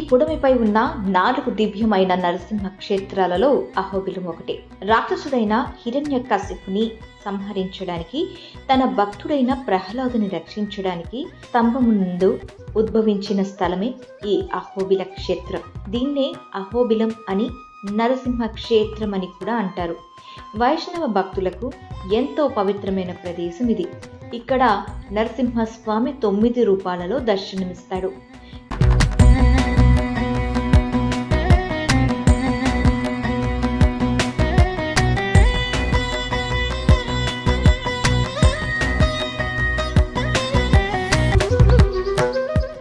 పుడమిపై ఉన్న 4 దివ్యమైన నరసింహ క్షేత్రాలలో అహోబిలం ఒకటి. రాక్షసుడైన హిరణ్యకశిపుని సంహరించడానికి, తన భక్తుడైన ప్రహ్లాదుని రక్షించడానికి స్తంభము ముందు ఉద్భవించిన స్థలమే ఈ అహోబిల క్షేత్రం. దీన్నే అహోబిలం అని, నరసింహ క్షేత్రం అని కూడా అంటారు. వైష్ణవ భక్తులకు ఎంతో పవిత్రమైన ప్రదేశం ఇది. ఇక్కడ నరసింహస్వామి 9 రూపాలలో దర్శనమిస్తాడు.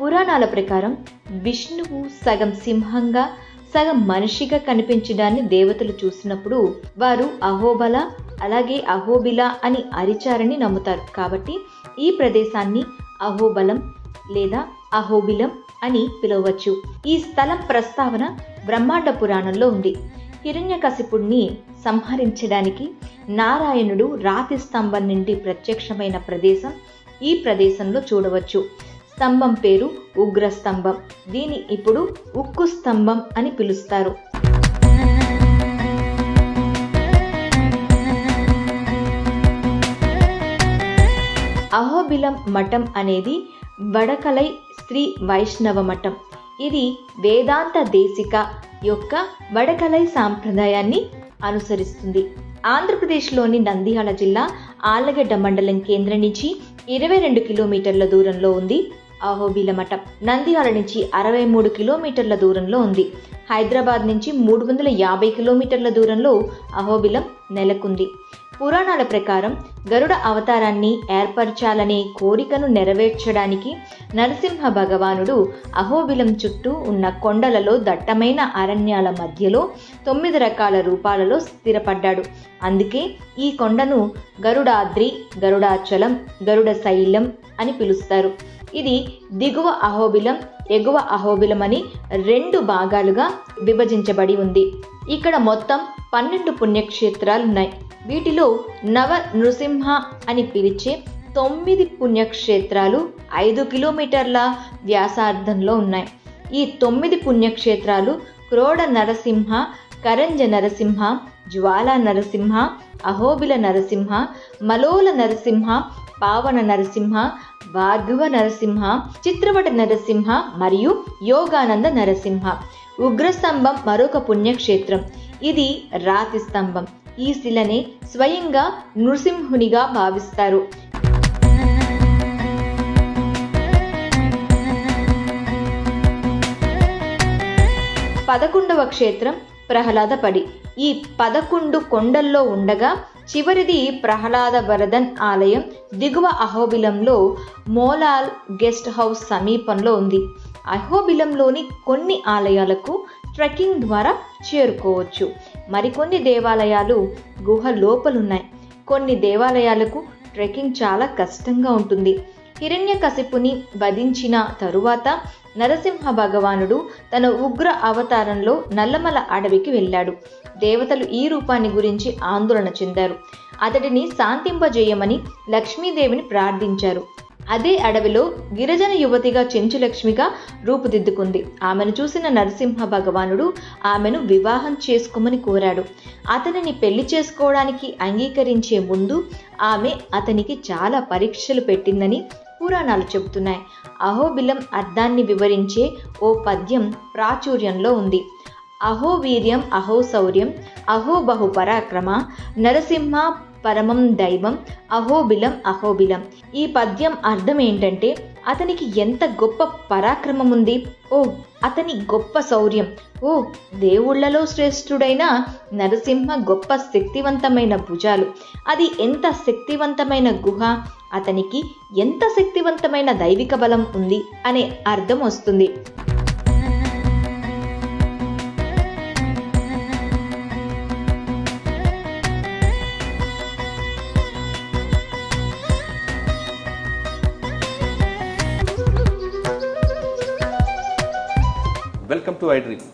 పురాణాల ప్రకారం విష్ణువు సగం సింహంగా సగం మనిషిగా కనిపించడాన్ని దేవతలు చూసినప్పుడు వారు అహోబల అలాగే అహోబిల అని అరిచారని నమ్ముతారు. కాబట్టి ఈ ప్రదేశాన్ని అహోబలం లేదా అహోబిలం అని పిలవచ్చు. ఈ స్థలం ప్రస్తావన బ్రహ్మాండ పురాణంలో ఉంది. హిరణ్యకశిపుడిని సంహరించడానికి నారాయణుడు రాతి స్తంభం నుండి ప్రత్యక్షమైన ప్రదేశం ఈ ప్రదేశంలో చూడవచ్చు. స్తంభం పేరు ఉగ్ర స్తంభం. దీని ఇప్పుడు ఉక్కు స్తంభం అని పిలుస్తారు. అహోబిలం మఠం అనేది వడకలై శ్రీ వైష్ణవ మఠం. ఇది వేదాంత దేశిక యొక్క వడకలై సాంప్రదాయాన్ని అనుసరిస్తుంది. ఆంధ్రప్రదేశ్లోని నంద్యాల జిల్లా ఆళ్లగడ్డ మండలం కేంద్రం నుంచి 22 కిలోమీటర్ల దూరంలో ఉంది అహోబిల మఠం. నంద్యాల నుంచి 63 కిలోమీటర్ల దూరంలో ఉంది. హైదరాబాద్ నుంచి 350 కిలోమీటర్ల దూరంలో అహోబిలం నెలకొంది. పురాణాల ప్రకారం గరుడ అవతారాన్ని ఏర్పరచాలనే కోరికను నెరవేర్చడానికి నరసింహ భగవానుడు అహోబిలం చుట్టూ ఉన్న కొండలలో దట్టమైన అరణ్యాల మధ్యలో 9 రకాల రూపాలలో స్థిరపడ్డాడు. అందుకే ఈ కొండను గరుడాద్రి, గరుడాచలం, గరుడ శైలం అని పిలుస్తారు. ఇది దిగువ అహోబిలం, ఎగువ అహోబిలం అని 2 భాగాలుగా విభజించబడి ఉంది. ఇక్కడ మొత్తం 12 పుణ్యక్షేత్రాలున్నాయి. వీటిలో నవ నృసింహ అని పిలిచే 9 పుణ్యక్షేత్రాలు 5 కిలోమీటర్ల వ్యాసార్థంలో ఉన్నాయి. ఈ 9 పుణ్యక్షేత్రాలు క్రోడ నరసింహ, కరంజ నరసింహ, జ్వాలా నరసింహ, అహోబిల నరసింహ, మలోల నరసింహ, పావన నరసింహ, భార్గవ నరసింహ, చిత్రవట నరసింహ మరియు యోగానంద నరసింహ. ఉగ్రస్తంభం మరొక పుణ్యక్షేత్రం. ఇది రాతి స్తంభం. ఈ శిలనే స్వయంగా నృసింహునిగా భావిస్తారు. పదకొండవ క్షేత్రం ప్రహ్లాదపడి. ఈ 11 కొండల్లో ఉండగా చివరిది ప్రహ్లాద వరదన్ ఆలయం దిగువ అహోబిలంలో మోలాల్ గెస్ట్ హౌస్ సమీపంలో ఉంది. అహోబిలంలోని కొన్ని ఆలయాలకు ట్రెక్కింగ్ ద్వారా చేరుకోవచ్చు. మరికొన్ని దేవాలయాలు గుహ లోపలున్నాయి. కొన్ని దేవాలయాలకు ట్రెక్కింగ్ చాలా కష్టంగా ఉంటుంది. హిరణ్యకశిపుని వధించిన తరువాత నరసింహ భగవానుడు తన ఉగ్ర అవతారంలో నల్లమల అడవికి వెళ్ళాడు. దేవతలు ఈ రూపాన్ని గురించి ఆందోళన చెందారు. అతడిని శాంతింపజేయమని లక్ష్మీదేవిని ప్రార్థించారు. అదే అడవిలో గిరిజన యువతిగా చెంచులక్ష్మిగా రూపుదిద్దుకుంది. ఆమెను చూసిన నరసింహ భగవానుడు ఆమెను వివాహం చేసుకోమని కోరాడు. అతనిని పెళ్లి చేసుకోవడానికి అంగీకరించే ముందు ఆమె అతనికి చాలా పరీక్షలు పెట్టిందని పురాణాలు చెబుతున్నాయి. అహోబిలం అర్థాన్ని వివరించే ఓ పద్యం ప్రాచుర్యంలో ఉంది. అహో వీర్యం అహో శౌర్యం అహో బహు పరాక్రమ నరసింహ పరమం దైవం అహోబిలం అహోబిలం. ఈ పద్యం అర్థం ఏంటంటే అతనికి ఎంత గొప్ప పరాక్రమం ఉంది, ఓ అతని గొప్ప శౌర్యం, ఓ దేవుళ్లలో శ్రేష్ఠుడైన నరసింహ గొప్ప శక్తివంతమైన భుజాలు, అది ఎంత శక్తివంతమైన గుహ, అతనికి ఎంత శక్తివంతమైన దైవిక బలం ఉంది అనే అర్థం వస్తుంది. Welcome to iDream.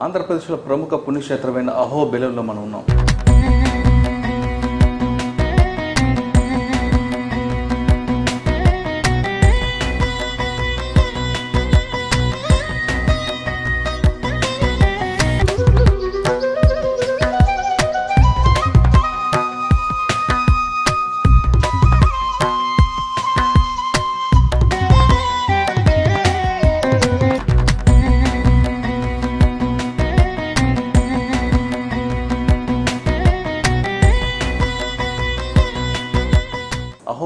ఆంధ్రప్రదేశ్లో ప్రముఖ పుణ్యక్షేత్రమైన అహోబిలంలో మనం ఉన్నాం.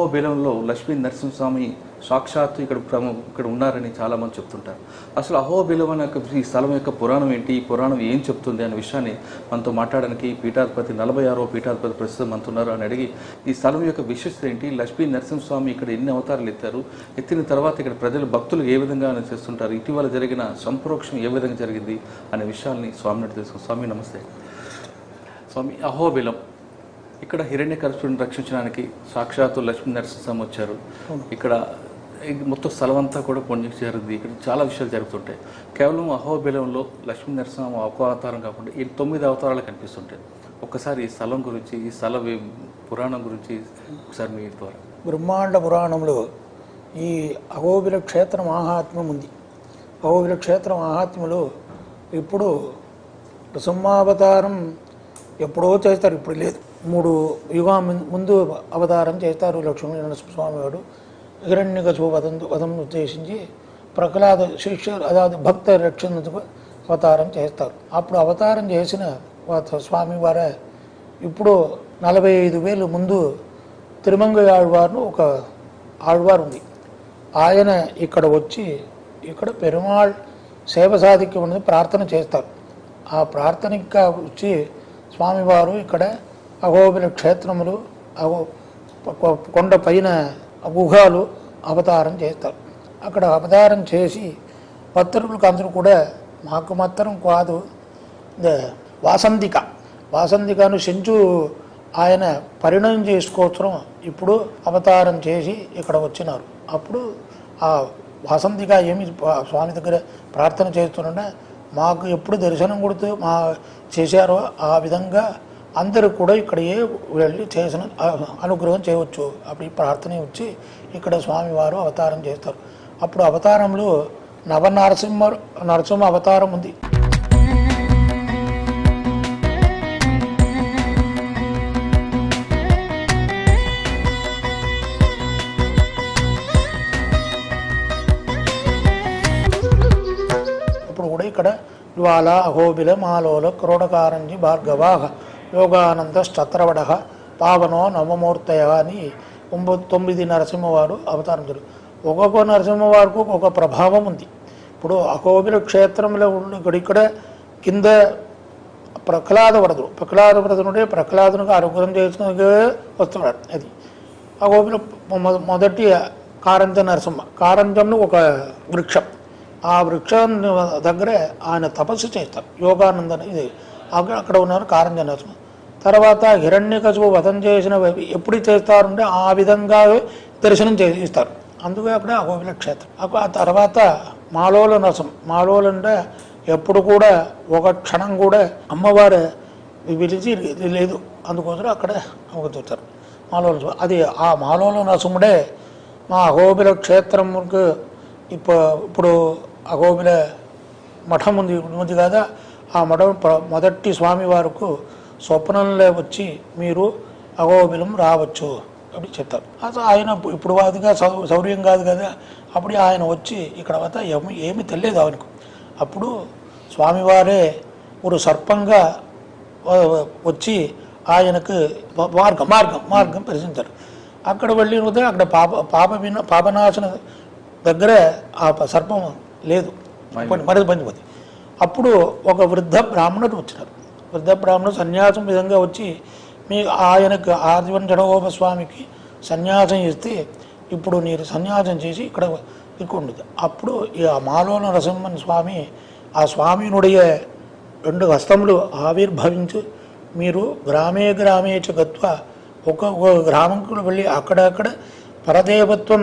అహోబిలంలో లక్ష్మీ నరసింహస్వామి సాక్షాత్తు ఇక్కడ ఉన్నారని చాలామంది చెప్తుంటారు. అసలు అహోబిలం అనే ఈ స్థలం యొక్క పురాణం ఏంటి, ఈ పురాణం ఏం చెప్తుంది అనే విషయాన్ని మనతో మాట్లాడడానికి పీఠాధిపతి 46వ పీఠాధిపతి ప్రస్తుతం అంటున్నారు అని అడిగి, ఈ స్థలం యొక్క విశిష్టత ఏంటి, లక్ష్మీ నరసింహస్వామి ఇక్కడ ఎన్ని అవతారాలు ఎత్తిన తర్వాత ఇక్కడ ప్రజలు భక్తులు ఏ విధంగా చేస్తుంటారు, ఇటీవల జరిగిన సంప్రోక్షం ఏ విధంగా జరిగింది అనే విషయాల్ని స్వామిని తెలుసుకుంటాం. స్వామి నమస్తే. స్వామి, అహోబిలం ఇక్కడ హిరణ్యకశిపుడిని రక్షించడానికి సాక్షాత్తు లక్ష్మీ నరసింహస్వామి వచ్చారు. ఇక్కడ మొత్తం స్థలం అంతా కూడా పుణ్యం చేరింది. ఇక్కడ చాలా విషయాలు జరుగుతుంటాయి. కేవలం అహోబిలంలో లక్ష్మీ నరసింహ ఒక అవతారం కాకుండా ఈ 9 అవతారాలు కనిపిస్తుంటాయి. ఒక్కసారి ఈ స్థలం గురించి, ఈ స్థల పురాణం గురించి ఒకసారి మీ ద్వారా. బ్రహ్మాండ పురాణంలో ఈ అహోబిల క్షేత్ర మహాత్మ్యం ఉంది. అహోబిల క్షేత్ర మహాత్మ్యంలో ఇప్పుడు నృసింహావతారం ఎప్పుడో చేస్తారు, ఇప్పుడు లేదు. 3 యుగం ముందు అవతారం చేస్తారు లక్ష్మీ నరసింహస్వామి వారు. హిరణ్యకశిపు వధం ఉద్దేశించి ప్రహ్లాద శిష్యులు అதாவது భక్త రక్షణకు అవతారం చేస్తారు. అప్పుడు అవతారం చేసిన స్వామి వారే ఇప్పుడు 45,000 ముందు తిరుమంగ ఆళ్వార్ను ఒక ఆళ్వారు ఉంది. ఆయన ఇక్కడ వచ్చి ఇక్కడ పెరుమాళ్ సేవ సాధిక్యమని ప్రార్థన చేస్తారు. ఆ ప్రార్థనకి వచ్చి స్వామివారు ఇక్కడ అహోబిల క్షేత్రములు కొండ పైన గుహాలు అవతారం చేస్తారు. అక్కడ అవతారం చేసి భక్తులకు అందరూ కూడా మాకు మాత్రం కాదు, వాసంతికను సెంచు ఆయన పరిణయం చేసుకోవచ్చరం ఇప్పుడు అవతారం చేసి ఇక్కడ వచ్చినారు. అప్పుడు ఆ వాసంతిక ఏమి స్వామి దగ్గర ప్రార్థన చేస్తుంటే మాకు ఎప్పుడు దర్శనం కొడుతూ చేశారో ఆ విధంగా అందరూ కూడా ఇక్కడే వెళ్ళి చేసిన అనుగ్రహం చేయవచ్చు. అప్పుడు ఈ ప్రార్థన వచ్చి ఇక్కడ స్వామివారు అవతారం చేస్తారు. అప్పుడు అవతారంలో నరసింహ అవతారం ఉంది. అప్పుడు కూడా ఇక్కడ జ్వాల అహోబిల మాలోల క్రోడకారంజి భార్గవాహ యోగానంద స్తత్రవడ పావనో నవమూర్తయ అని 9 నరసింహవారు అవతారం జరుగుతుంది. ఒక్కొక్క నరసింహవారికి ఒక ప్రభావం ఉంది. ఇప్పుడు అహోబిల క్షేత్రంలో ఇక్కడ కింద ప్రహ్లాద వరదునుడే ప్రహ్లాదునికి అనుగ్రహం చేసుకుని వస్తున్నాడు. అది అహోబిల మొదటి కారంజ నరసింహ. కారంజంను ఒక వృక్షం, ఆ వృక్షం దగ్గర ఆయన తపస్సు చేస్తారు. యోగానందన ఇది అక్కడ ఉన్నారు కారంజ నరసింహ. తర్వాత హిరణ్యకశిపు వధం చేసిన ఎప్పుడు చేస్తారంటే ఆ విధంగా దర్శనం చేయిస్తారు. అందుకే అక్కడ అహోబిల క్షేత్రం. ఆ తర్వాత మాలోల నరసింహ. మాలోలు అంటే ఎప్పుడు కూడా ఒక క్షణం కూడా అమ్మవారు పిలిచి లేదు, అందుకోసం అక్కడ చూస్తారు మాలోల. అది ఆ మాలోల నరసింహుడే మా అహోబిల క్షేత్రంకు ఇప్పుడు అహోబిల మఠం ఉంది కదా, ఆ మఠం మొదటి స్వామివారికి స్వప్నంలో వచ్చి మీరు అహోబిలం రావచ్చు అని చెప్తారు. అది ఆయన ఇప్పుడు వాదిగా సౌర్యం కాదు కదా. అప్పుడు ఆయన వచ్చి ఇక్కడ వద్ద ఏమీ తెలియదు ఆయనకు. అప్పుడు స్వామివారే ఒక సర్పంగా వచ్చి ఆయనకు మార్గం ప్రశ్నించారు. అక్కడ వెళ్ళిన అక్కడ పాపనాశన దగ్గర ఆ సర్పం లేదు, మరిపోయింది. అప్పుడు ఒక వృద్ధ బ్రాహ్మణుడు వచ్చినారు. వృద్ధ బ్రాహ్మణుడు సన్యాసం విధంగా వచ్చి ఆయనకు ఆదివన్ జడగోపస్వామికి సన్యాసం ఇస్తే ఇప్పుడు మీరు సన్యాసం చేసి ఇక్కడ ఉండదు. అప్పుడు ఆ మాలోల నరసింహన్ స్వామి ఆ స్వామినుடைய 2 హస్తములు ఆవిర్భవించి మీరు గ్రామే గత్వ ఒక్కొక్క గ్రామంకు వెళ్ళి అక్కడక్కడ పరదేవత్వం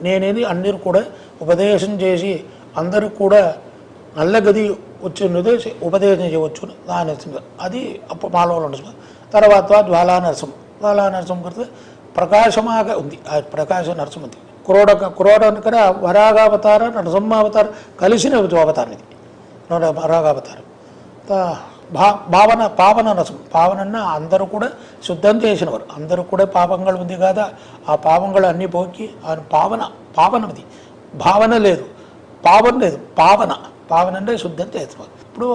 నేనేది అందరూ కూడా ఉపదేశం చేసి అందరూ కూడా నల్లగది వచ్చినది ఉపదేశం చేయవచ్చు. దాని అది మాలోల నరసింహ. తర్వాత జ్వాలా నరసింహ కడితే ప్రకాశమాగా ఉంది. ఆ ప్రకాశ నరసింహ ఉంది. క్రోడకర వరాగావతార నరసింహావతార కలిసిన అవతారం ఇది వరాగావతారం. పావన నరసింహ. పావనన్న అందరూ కూడా శుద్ధం చేసినవారు. అందరూ కూడా పాపంగా ఉంది కదా, ఆ పాపంగా అన్నీ పోకి ఆయన పావనది. భావన లేదు, పావన లేదు, పావన అంటే శుద్ధం చేస్తున్నారు. ఇప్పుడు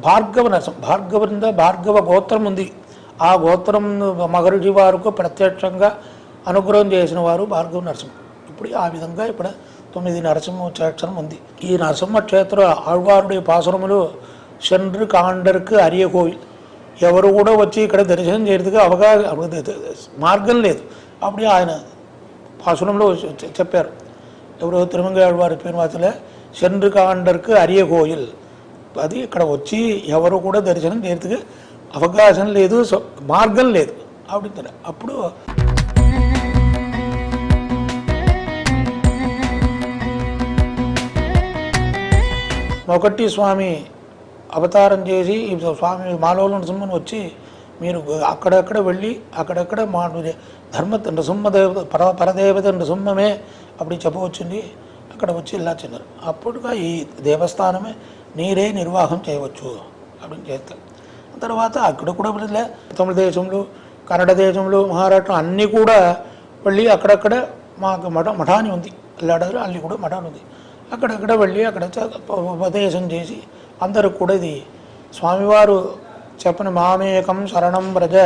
భార్గవ నరసింహ. భార్గవ గోత్రం ఉంది. ఆ గోత్రం మగరుడి వారికి ప్రత్యక్షంగా అనుగ్రహం చేసిన వారు భార్గవ నరసింహ. ఇప్పుడు ఆ విధంగా ఇప్పుడు 9 నరసింహ క్షేత్రం ఉంది. ఈ నరసింహ క్షేత్ర ఆళ్వారుడి పాసురములు சென்று కాండర్కు అరియ కోవిల్. ఎవరు కూడా వచ్చి ఇక్కడ దర్శనం చేయడానికి మార్గం లేదు. అప్పుడు ఆయన పాసురంలో చెప్పారు, ఎవరో తిరుమంగళ వారి పేరువాతులే சென்று కాండర్కు అరియ కోయిల్. అది ఇక్కడ వచ్చి ఎవరు కూడా దర్శనం చేయడానికి అవకాశం లేదు, మార్గం లేదు. అప్పుడు మొకట్టి స్వామి అవతారం చేసి ఈ స్వామి మాలోల నరసింహను వచ్చి మీరు అక్కడక్కడ వెళ్ళి అక్కడక్కడ మా ధర్మ నృసింహ దేవత పరదేవత నృసింహమే అప్పుడు చెప్పవచ్చుంది. అక్కడ వచ్చి ఇలా చిన్నారు. అప్పుడుగా ఈ దేవస్థానమే నీరే నిర్వాహం చేయవచ్చు அப்படின்னு చేస్తారు. తర్వాత అక్కడ కూడా తమిళ దేశంలో, కన్నడ దేశంలో, మహారాష్ట్ర అన్నీ కూడా వెళ్ళి అక్కడక్కడ మాకు మఠాన్ని ఉంది. అల్లాడారు అల్లి కూడా మఠాన్ని ఉంది. అక్కడక్కడ వెళ్ళి అక్కడ ఉపదేశం చేసి అందరూ కూడా ఇది స్వామివారు చెప్పిన మామేకం శరణం వ్రజ.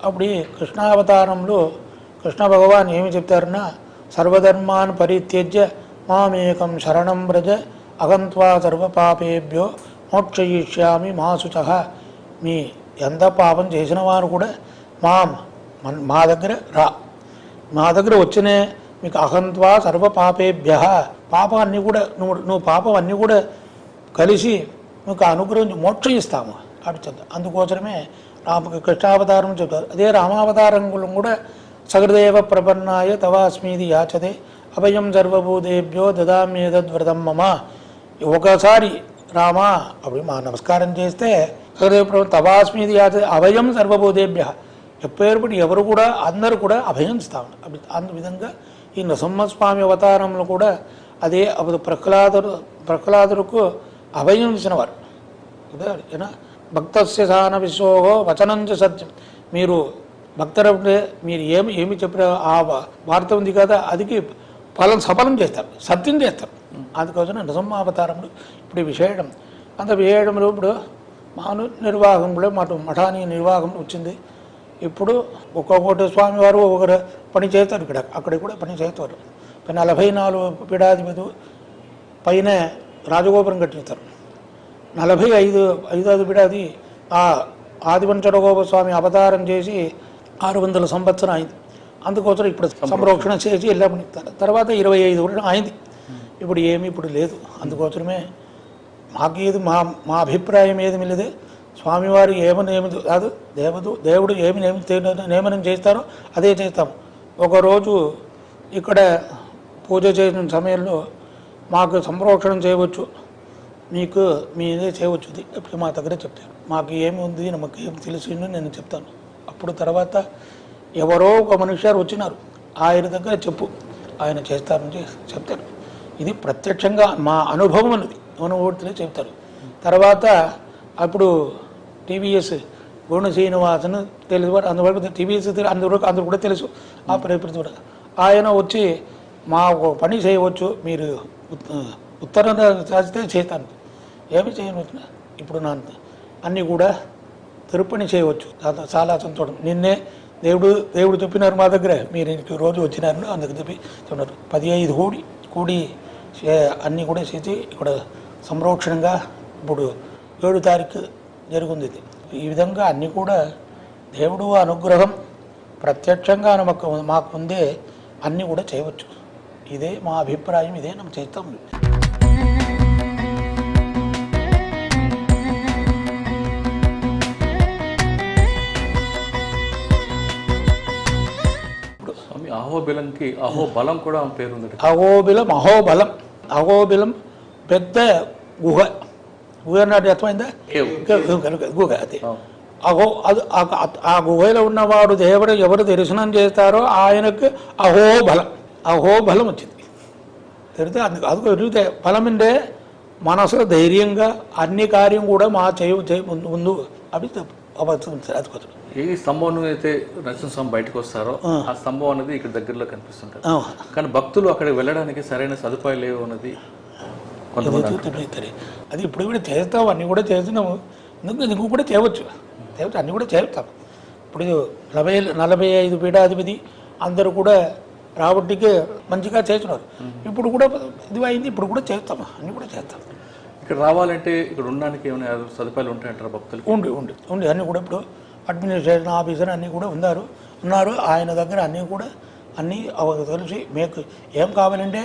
అప్పుడు కృష్ణావతారంలో కృష్ణ భగవాన్ ఏమి చెప్తారన్నా, సర్వధర్మాన్ పరిత్యజ్య మామేకం శరణం వ్రజ అగంత్వా సర్వపాపేభ్యో మోక్షయిష్యామి మా శుచః. మీ ఎంత పాపం చేసిన వారు కూడా మా దగ్గర మా దగ్గర వచ్చినే మీకు అహంత్వా సర్వపాపేభ్య, పాపాన్ని కూడా నువ్వు పాపం అన్నీ కూడా కలిసి మీకు అనుగ్రహించి మోక్షం ఇస్తాము అని చెప్తారు. అందుకోసమే కృష్ణావతారం చెప్తారు. అదే రామావతారంలో కూడా సగృదేవ ప్రపన్నాయ తవాస్మీది యాచతే అభయం సర్వభూతేభ్యో దదామ్యేతద్వ్రతం మమ. ఒకసారి రామా అప్పుడు మా నమస్కారం చేస్తే సగృదేవ తవాస్మీది యాచతే అభయం సర్వభూతేభ్య, ఎప్పేరుపడి ఎవరు కూడా అందరూ కూడా అభయం ఇస్తాము. అందు విధంగా ఈ నరసింహస్వామి అవతారంలో కూడా అదే అప్పుడు ప్రహ్లాదులకు అభయం ఇచ్చినవారు. ఏనా భక్తస్య సాన విశ్వోహో వచనంచ సత్యం. మీరు భక్తులంటే మీరు ఏమి చెప్పిన ఆ వార్త ఉంది కదా, అదికి సఫలం చేస్తారు, సత్యం చేస్తారు. అందుకోసం నరసింహావతారంలో ఇప్పుడు విశేషం అంత విశేషంలో ఇప్పుడు మాను నిర్వాహంలో మఠాన్ని నిర్వాహం వచ్చింది. ఇప్పుడు ఒక్కొక్కటి స్వామివారు ఒకరు పని చేస్తారు. అక్కడ కూడా పని చేస్తారు. 44 పీఠాధిపతులు పైన రాజగోపురం కట్టిస్తారు. 45వ పీఠాది ఆ ఆదివంచరగోప స్వామి అవతారం చేసి 600 సంవత్సరం అయింది. అందుకోసం ఇప్పుడు సంరక్షణ చేసి వెళ్ళామని తర్వాత 25 వర్షం అయింది. ఇప్పుడు ఏమి ఇప్పుడు లేదు. అందుకోసమే మాకేది మా అభిప్రాయం ఏది లేదు. స్వామివారు ఏమని కాదు, దేవుడు ఏమి నియమనం చేస్తారో అదే చేస్తాము. ఒకరోజు ఇక్కడ పూజ చేసిన సమయంలో మాకు సంరక్షణ చేయవచ్చు, మీకు మీదే చేయవచ్చు. ఇప్పుడు మా దగ్గర చెప్తాను, మాకు ఏమి ఉంది, మాకు ఏమి తెలిసిందో నేను చెప్తాను. అప్పుడు తర్వాత ఎవరో ఒక మనుష్యారు వచ్చినారు, ఆయన దగ్గర చెప్పు, ఆయన చేస్తారని చెప్తారు. ఇది ప్రత్యక్షంగా మా అనుభవం అన్నది అనుభూతిలో చెప్తారు. తర్వాత అప్పుడు టీవీఎస్ గుణ శ్రీనివాసన్ తెలుసు, అందువరకు టీవీఎస్ అందరూ కూడా తెలుసు. ఆ పరిస్థితి కూడా ఆయన వచ్చి మా పని చేయవచ్చు, మీరు ఉత్తరం రాస్తే చేస్తాను, ఏమి చేయవచ్చు. ఇప్పుడు నా అన్నీ కూడా తిరుపని చేయవచ్చు. చాలా సంతోషం. నిన్నే దేవుడు చెప్పినారు మా దగ్గర, మీరు ఇంటికి రోజు వచ్చినారు, అందుకు చెప్పి చెప్తున్నారు. 15 కూడి అన్నీ కూడా చేసి ఇక్కడ సంరక్షణగా ఇప్పుడు 7 తారీఖు జరుగుంది. ఈ విధంగా అన్నీ కూడా దేవుడు అనుగ్రహం ప్రత్యక్షంగా మాకు ముందే అన్నీ కూడా చేయవచ్చు. ఇదే మా అభిప్రాయం, ఇదే మనం చేస్తాం. అహోబిలంకి అహోబలం కూడా పేరుంది. అహోబిలం పెద్ద గుహ అన్నట్టు అర్థమైందా? గుహ అది. ఆ గుహలో ఉన్నవాడు దేవుడు ఎవరు దర్శనం చేస్తారో ఆయనకు అహోబలం వచ్చింది. తెలితే అది ఎరిగితే బలమిండే మనసులో ధైర్యంగా అన్ని కార్యం కూడా మా ముందు అవి అది కొంచెం ఏ స్తంభం అయితే నరసింహస్వామి బయటకు వస్తారో ఆ స్తంభం అనేది ఇక్కడ దగ్గరలో కనిపిస్తుంటారు. కానీ భక్తులు అక్కడికి వెళ్ళడానికి సరైన సదుపాయాలు లేవు అన్నది అది ఇప్పుడు కూడా చేస్తాము, అన్నీ కూడా చేస్తున్నాము. నువ్వు కూడా చేయవచ్చు, అన్నీ కూడా చేస్తాం. ఇప్పుడు 45 పీఠాధిపతి అందరూ కూడా రాబట్టికే మంచిగా చేస్తున్నారు. ఇప్పుడు కూడా ఇది అయింది, ఇప్పుడు కూడా చేస్తాం, అన్నీ కూడా చేస్తాం. ఇక్కడ రావాలంటే ఇక్కడ ఉండడానికి ఏమైనా సదుపాయాలు ఉంటాయంటారు భక్తులు? ఉండి అన్నీ కూడా ఇప్పుడు అడ్మినిస్ట్రేషన్ ఆఫీసర్ అన్నీ కూడా ఉన్నారు. ఆయన దగ్గర అన్నీ కూడా తెలిసి మీకు ఏం కావాలంటే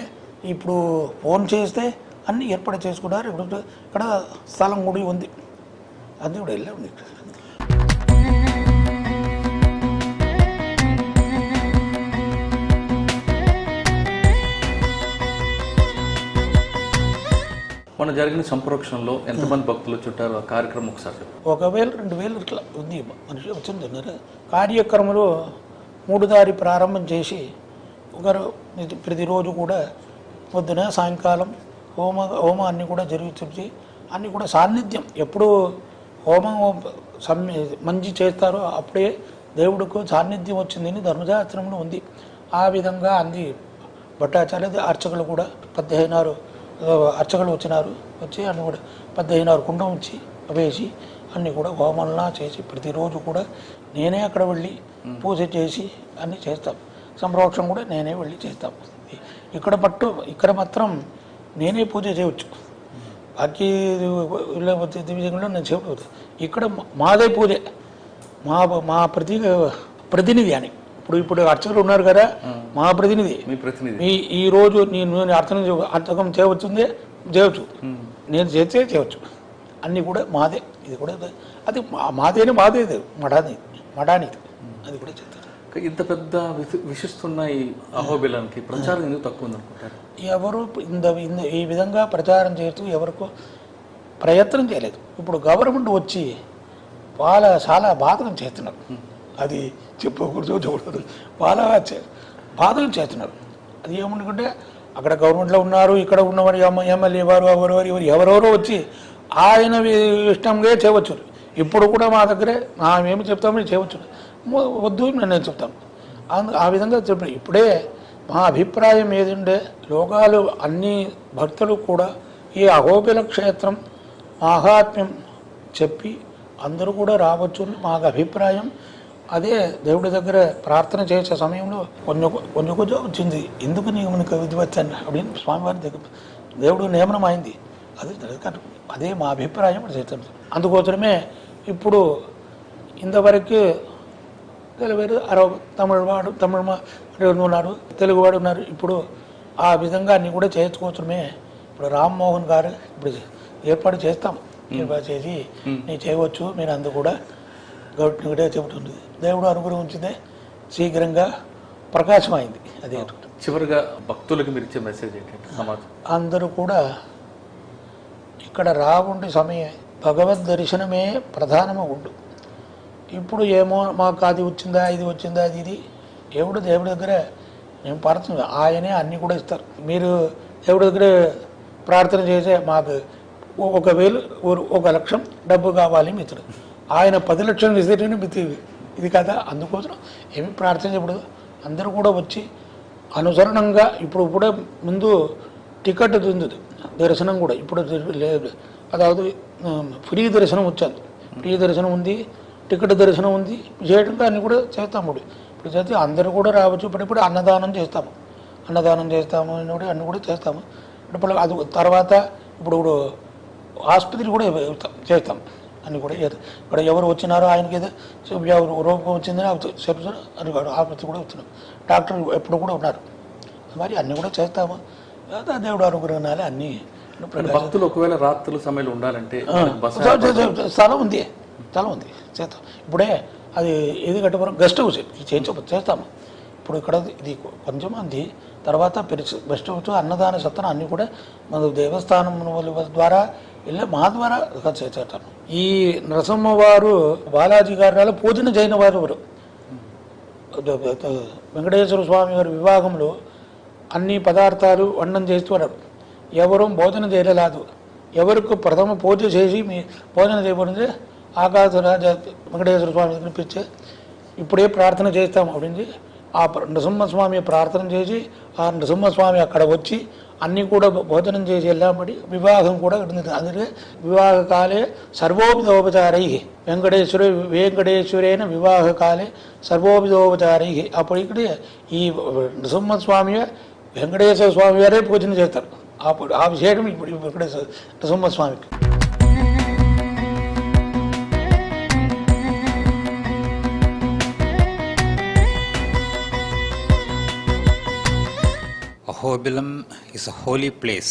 ఇప్పుడు ఫోన్ చేస్తే అన్నీ ఏర్పాటు చేసుకున్నారు. ఇప్పుడు ఇక్కడ స్థలం కూడా ఉంది, అది కూడా వెళ్ళే ఉంది. మన జరిగిన సంప్రోక్షణలో ఎంతమంది భక్తులు చుట్టారు? ఆ కార్యక్రమం ఒకసారి 1000-2000 ఇట్లా ఉంది మనిషి వచ్చిందన్నారు. కార్యక్రమంలో 3 దారి ప్రారంభం చేసి ఒకరు ప్రతిరోజు కూడా పొద్దున సాయంకాలం హోమం అన్నీ కూడా జరుగుతుంది. అన్నీ కూడా సాన్నిధ్యం ఎప్పుడు హోమం మంచి చేస్తారో అప్పుడే దేవుడికి సాన్నిధ్యం వచ్చిందని ధర్మశాస్త్రంలో ఉంది. ఆ విధంగా అంది భట్టాచార్య అర్చకులు కూడా 16 అర్చకులు వచ్చి అన్నీ కూడా 16 కుండం వచ్చి వేసి అన్నీ కూడా హోమంలా చేసి ప్రతిరోజు కూడా నేనే అక్కడ వెళ్ళి పూజ చేసి అన్నీ చేస్తాం. సంప్రోక్షణ కూడా నేనే వెళ్ళి చేస్తాం. ఇక్కడ మాత్రం నేనే పూజ చేయవచ్చు. బాకీ దివ్యంలో నేను చేయకూడదు. ఇక్కడ మాదే పూజ, మా ప్రతినిధి అని ఇప్పుడు అర్చకులు ఉన్నారు కదా, మా ప్రతినిధి. ఈ రోజు నేను అర్చకం చేయవచ్చు, నేను చేస్తే చేయవచ్చు. అన్నీ కూడా మాదే. ఇది కూడా అది మాదే మడానిది అది కూడా చేస్తారు. ఇంత పెద్ద విశిస్తున్న ఈ అహోబిలానికి ప్రచారం ఎందుకు తక్కువ ఉందనుకుంటారు? ఎవరు ఈ విధంగా ప్రచారం చేస్తూ ఎవరికో ప్రయత్నం చేయలేదు. ఇప్పుడు గవర్నమెంట్ వచ్చి చాలా బాధకం చేస్తున్నారు. అది చెప్పకూడదు, బాధలు చేస్తున్నారు. అది ఏమనుకుంటే అక్కడ గవర్నమెంట్లో ఉన్నారు, ఇక్కడ ఉన్నవారు ఎమ్మెల్యే వారు ఎవరెవరో వచ్చి ఆయన ఇష్టంగా చేయవచ్చు. ఇప్పుడు కూడా మా దగ్గరే మేమేమి చెప్తామని చేయవచ్చు, వద్దు నేను చెప్తాను. ఆ విధంగా చెప్పి ఇప్పుడే మా అభిప్రాయం ఏదంటే లోకాలు అన్ని భక్తులు కూడా ఈ అహోబిల క్షేత్రం మాహాత్మ్యం చెప్పి అందరూ కూడా రావచ్చు మాకు అభిప్రాయం. అదే దేవుడి దగ్గర ప్రార్థన చేసే సమయంలో కొంచెం వచ్చింది, ఎందుకు నీకు ఇది వచ్చాను அப்படின்னு స్వామివారి దగ్గర దేవుడు నియమనం అయింది. అదే మా అభిప్రాయం చేస్తాను. అందుకోసమే ఇప్పుడు ఇంతవరకు తెలుగు తమిళ ఉన్నారు, తెలుగువాడు ఉన్నారు. ఇప్పుడు ఆ విధంగా అన్ని కూడా చేసుకోవచ్చమే. ఇప్పుడు రామ్మోహన్ గారు ఇప్పుడు ఏర్పాటు చేస్తాం, ఏర్పాటు చేసి నేను చేయవచ్చు, మీరు అందు కూడా గవర్నమెంట్ చెబుతుంది. దేవుడు అనుగ్రహించిందే శీఘ్రంగా ప్రకాశమైంది. అదే చివరిగా భక్తులకు మీరు ఇచ్చే మెసేజ్ ఏంటంటే సమాజం అందరూ కూడా ఇక్కడ రావుండే సమయం భగవద్ దర్శనమే ప్రధానము ఉండు. ఇప్పుడు ఏమో మాకు అది వచ్చిందా ఇది వచ్చిందా ఇది దేవుడి దగ్గర మేము ప్రార్థన ఆయనే అన్నీ కూడా ఇస్తారు. మీరు దేవుడి దగ్గర ప్రార్థన చేసే మాకు 1000 1 లక్షం డబ్బు కావాలి మిత్రుడు, ఆయన 10 లక్షలు ఇస్తేనే మిత్రుడు ఇది కదా. అందుకోసం ఏమి ప్రార్థన చేయకూడదు. అందరూ కూడా వచ్చి అనుసరణంగా ఇప్పుడు కూడా ముందు టికెట్ ఉంది దర్శనం కూడా ఇప్పుడు లేదు. అదావదు ఫ్రీ దర్శనం వచ్చాను, ఫ్రీ దర్శనం ఉంది, టికెట్ దర్శనం ఉంది, చేయడంగా అన్నీ కూడా చేస్తాము. ఇప్పుడు చేస్తే అందరూ కూడా రావచ్చు. ఇప్పుడు అన్నదానం చేస్తాము అన్నీ కూడా చేస్తాము. ఇప్పుడు అది తర్వాత ఇప్పుడు ఆసుపత్రి కూడా చేస్తాం అన్నీ కూడా. ఇక్కడ ఎవరు వచ్చినారో ఆయనకి ఏదో రోగం వచ్చిందని చెప్తారు, అని ఆసుపత్రి కూడా వచ్చినాం. డాక్టర్ ఎప్పుడు కూడా ఉన్నారు. మరి అన్నీ కూడా చేస్తాము. దేవుడు అనుగ్రహాలు అన్నీ. భక్తులు ఒకవేళ రాత్రుల సమయంలో ఉండాలంటే స్థలం ఉంది చేస్తాం. ఇప్పుడే అది ఏది కట్టవరం గెస్ట్ హౌస్ చేస్తాము. ఇప్పుడు ఇక్కడ ఇది కొంచెం మంది తర్వాత గెస్ట్ హౌస్ అన్నదాన సత్రం అన్నీ కూడా మన దేవస్థానం ద్వారా వెళ్ళి మా ద్వారా చేస్తాను. ఈ నరసింహ వారు బాలాజీ గారి పూజన చేయని వారు వెంకటేశ్వర స్వామి వారి వివాహంలో అన్ని పదార్థాలు వండడం చేస్తున్నారు. ఎవరు భోజనం చేయలేదు. ఎవరికి ప్రథమ పూజ చేసి మీ భోజనం చేయబడింది ఆకాశరాజ వెంకటేశ్వర స్వామి కనిపించే ఇప్పుడే ప్రార్థన చేస్తాం அப்படின்னு ఆ నరసింహస్వామి ప్రార్థన చేసి ఆ నరసింహస్వామి అక్కడ వచ్చి అన్నీ కూడా భోజనం చేసి వెళ్ళాబడి వివాహం కూడా ఉంటుంది. అందుకే వివాహకాలే సర్వోపిదోపచారై వెంకటేశ్వరేన వివాహకాలే సర్వోపిదోపచారై. అప్పుడు ఇక్కడ ఈ నృసింహస్వామి వెంకటేశ్వర స్వామి వారే పూజన చేస్తారు. అప్పుడు ఆ విశేషం ఇప్పుడు Venkateswara నృసింహస్వామికి. Ahobilam is a holy place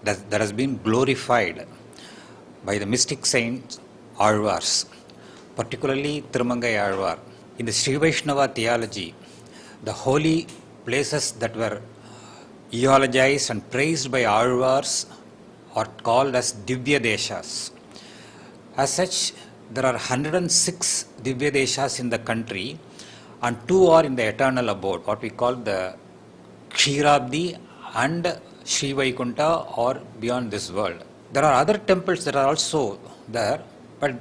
that has been glorified by the mystic saints Alvars, particularly Tirumangai Alvar. In the Sri Vaishnava theology, the holy places that were eulogized and praised by Alvars are called as Divya Deshas. As such, there are 106 Divya Deshas in the country, and 2 are in the eternal abode, what we call the Kshirabdi and Sri Vaikunta, or beyond this world. There are other temples that are also there, but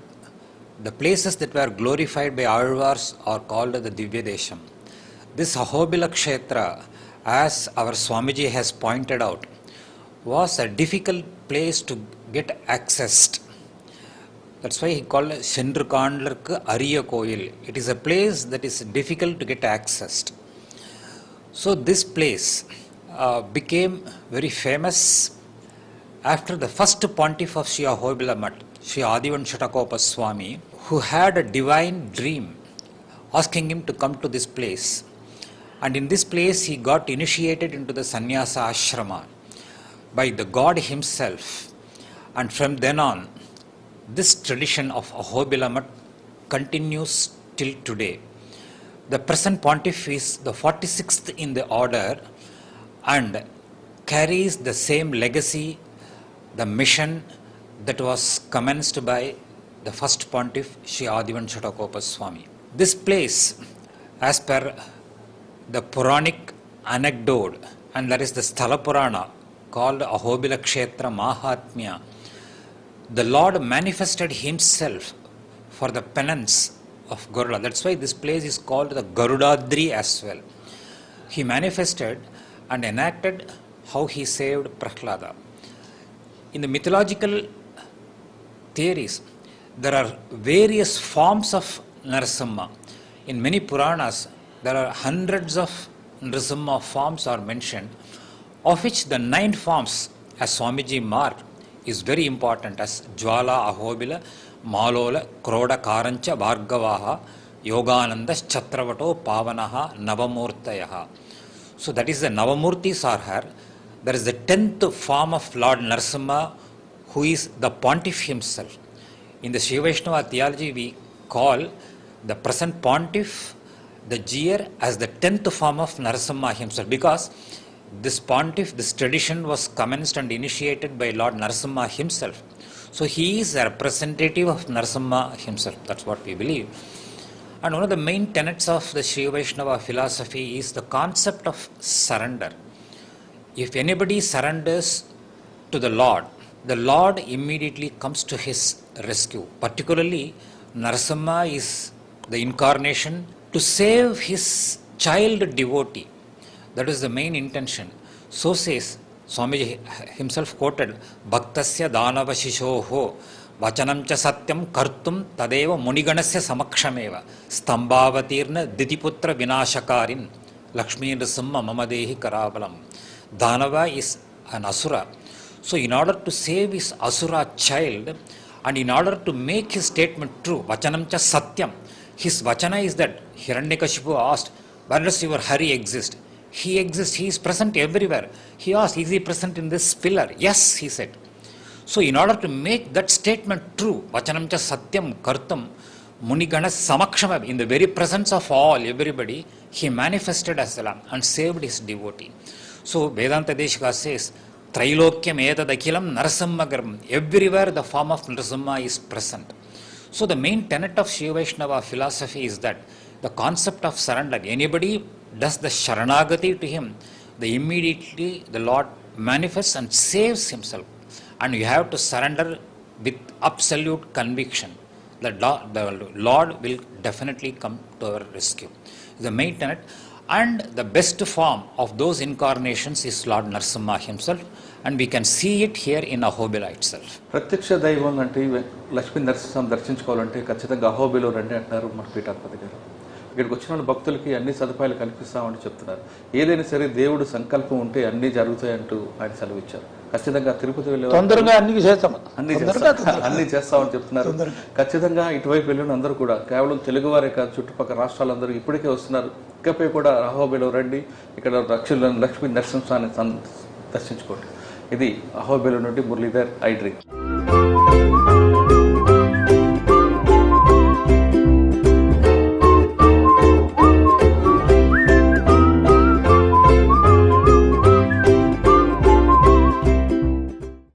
the places that were glorified by Alvars are called the Divya Desham. This Ahobila Kshetra, as our Swamiji has pointed out, was a difficult place to get accessed. That's why he called Shendrukandlarku Ariya Koil. It is a place that is difficult to get accessed. So this place became very famous after the first pontiff of Sri Ahobila Mutt, Sri Adivanshatakopa Swami, who had a divine dream asking him to come to this place. And in this place he got initiated into the sannyasa ashrama by the God himself. And from then on, this tradition of Ahobila Mutt continues till today. The present pontiff is the 46th in the order and carries the same legacy, the mission that was commenced by the first pontiff, Sri Adivanshatakopa Swami. This place, as per the Puranic anecdote, and that is the Sthala Purana called Ahobila Kshetra Mahatmya, the Lord manifested himself for the penance of Garuda. That's why this place is called the Garudadri as well. He manifested and enacted how he saved Prahlada. In the mythological theories, there are various forms of Narasimha. In many Puranas, there are hundreds of Narasimha forms are mentioned, of which the 9 forms, as Swamiji marked, is very important, as Jwala, Ahobila, Malola, Kroda, Karancha, Bhargavaha, Yogananda, Chatravato, Pavanaha, Navamurtayaha. So that is the Navamurtis are here. There is the 10th form of Lord Narasimha, who is the pontiff himself. In the Sri Vaishnava theology, we call the present pontiff, the Jiyar, as the 10th form of Narasimha himself, because this pontiff, this tradition was commenced and initiated by Lord Narasimha himself. So he is a representative of Narasimha himself. That's what we believe. And one of the main tenets of the Sri Vaishnava philosophy is the concept of surrender. If anybody surrenders to the Lord immediately comes to his rescue. Particularly, Narasimha is the incarnation to save his child devotee. That is the main intention. So says Swamiji himself quoted, Bhaktasya Danava Shishoho Vachanam cha Satyam Kartum Tadeva Muniganasya Samakshameva Stambhavatirna Didiputra Vinashakarin Lakshmi Nrisimha Mamadehi Karavalam. Danava is an Asura. So in order to save his Asura child and in order to make his statement true, Vachanam cha Satyam, his Vachana is that Hiranyakashipu asked, where does your Hari exist? He exists, he is present everywhere. He asked, is he present in this pillar? Yes, he said. So in order to make that statement true, Vachanam cha Satyam Kartam Munigana Samakshama, in the very presence of all, everybody, he manifested as the Lamb and saved his devotee. So Vedanta Deshika says, Trailokyam Etadakilam Narasimhagaram. Everywhere the form of Narasimha is present. So the main tenet of Sri Vaishnava philosophy is that the concept of surrender, anybody does the Sharanagati to him, immediately the Lord manifests and saves himself. And you have to surrender with absolute conviction that the Lord will definitely come to our rescue. The main tenet. And the best form of those incarnations is Lord Narasimha himself, and we can see it here in Ahobila itself. ప్రత్యక్ష దైవం అంటే లక్ష్మీ నరసింహం దర్శించుకోవాలంటే ఖచ్చితంగా అహోబిలం రండి అంటున్నారు మన పీఠాధిపతి గారు. ఇక్కడికి వచ్చిన భక్తులకి అన్ని సదుపాయాలు కల్పిస్తామని చెప్తున్నారు. ఏదైనా సరే దేవుడు సంకల్పం ఉంటే అన్నీ జరుగుతాయంటూ ఆయన సెలవిచ్చారు. ఖచ్చితంగా తిరుపతి వెళ్ళే తొందరగా అన్ని చేస్తామని చెప్తున్నారు. ఖచ్చితంగా ఇటువైపు వెళ్ళిన అందరూ కూడా కేవలం తెలుగువారే కాదు, చుట్టుపక్కల రాష్ట్రాలందరూ ఇప్పటికే వస్తున్నారు. ఇకపై కూడా అహోబిలం రండి, ఇక్కడ లక్ష్మీ నరసింహాన్ని దర్శించుకోండి. ఇది అహోబిలం నుండి మురళీధర్ ఐ డ్రీమ్.